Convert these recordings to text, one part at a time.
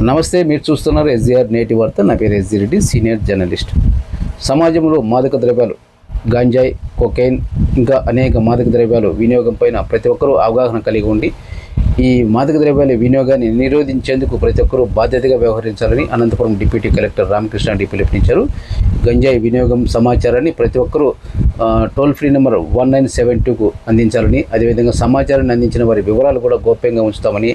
నమస్తే, మీరు చూస్తున్నారు ఎస్జీఆర్ నేటి వార్త. నా పేరు ఎస్జీ రెడ్డి, సీనియర్ జర్నలిస్ట్. సమాజంలో మాదక ద్రవ్యాలు, గాంజాయి, కొకైన్ ఇంకా అనేక మాదక ద్రవ్యాలు వినియోగం పైన ప్రతి ఒక్కరూ అవగాహన కలిగి ఉండి ఈ మాదక ద్రవ్యాల వినియోగాన్ని నిరోధించేందుకు ప్రతి ఒక్కరూ బాధ్యతగా వ్యవహరించాలని అనంతపురం డిప్యూటీ కలెక్టర్ రామకృష్ణారెడ్డి పిలుపునిచ్చారు. గంజాయి వినియోగం సమాచారాన్ని ప్రతి ఒక్కరూ టోల్ ఫ్రీ నెంబర్ 1972కు అందించాలని, అదేవిధంగా సమాచారాన్ని అందించిన వారి వివరాలు కూడా గోప్యంగా ఉంచుతామని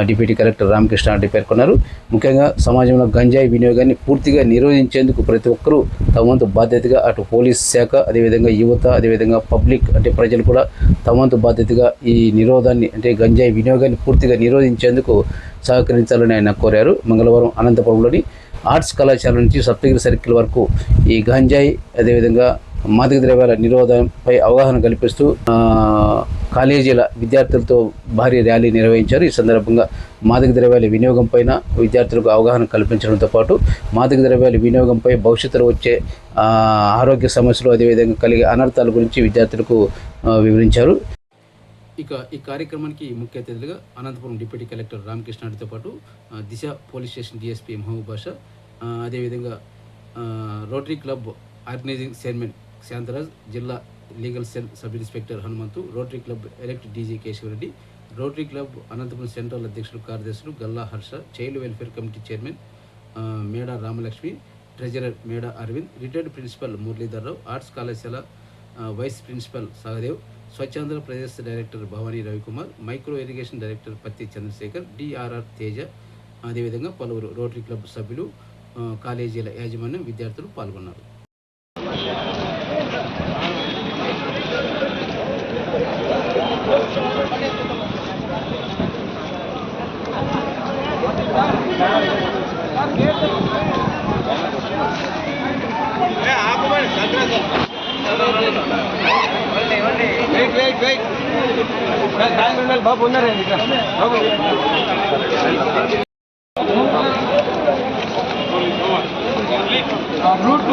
డిప్యూటీ కలెక్టర్ రామకృష్ణారెడ్డి పేర్కొన్నారు. ముఖ్యంగా సమాజంలో గంజాయి వినియోగాన్ని పూర్తిగా నిరోధించేందుకు ప్రతి ఒక్కరూ తమ వంతు బాధ్యతగా అటు పోలీస్ శాఖ, అదేవిధంగా యువత, అదేవిధంగా పబ్లిక్ అంటే ప్రజలు కూడా తమ వంతు బాధ్యతగా ఈ నిరోధాన్ని అంటే గంజాయి వినియోగాన్ని పూర్తిగా నిరోధించేందుకు సహకరించాలని ఆయన కోరారు. మంగళవారం అనంతపురంలోని ఆర్ట్స్ కళాశాల నుంచి సప్తగిరి సర్కిల్ వరకు ఈ గంజాయి అదేవిధంగా మాదక ద్రవ్యాల నిరోధంపై అవగాహన కల్పిస్తూ కాలేజీల విద్యార్థులతో భారీ ర్యాలీ నిర్వహించారు. ఈ సందర్భంగా మాదక ద్రవ్యాల వినియోగం పైన విద్యార్థులకు అవగాహన కల్పించడంతో పాటు మాదక ద్రవ్యాల వినియోగంపై భవిష్యత్తులో వచ్చే ఆరోగ్య సమస్యలు, అదేవిధంగా కలిగే అనర్థాల గురించి విద్యార్థులకు వివరించారు. ఇక ఈ కార్యక్రమానికి ముఖ్య అతిథులుగా అనంతపురం డిప్యూటీ కలెక్టర్ రామకృష్ణారెడ్డితో పాటు Disha police station DSP Mahaboob Basha, అదేవిధంగా Rotary Club organizing chairman Shantaraj, జిల్లా legal cell sub inspector Hanumanthu, Rotary Club elect DG Keshava Reddy, Rotary Club Anantapuram central అధ్యక్షులు కార్యదర్శులు Galla Harsha, child welfare committee chairman Meda Ramalakshmi, treasurer Meda Aravind, retired principal Muralidhar Rao, arts కళాశాల vice principal Sahadev, Swachhandhra Pradesh director Bhavani Ravikumar, micro irrigation director Patti Chandrasekhar, DRR Teja, అదేవిధంగా పలువురు rotary club సభ్యులు, కాలేజీల యాజమాన్యం, విద్యార్థులు పాల్గొన్నారు. బాబు ఉన్నారండి రూట్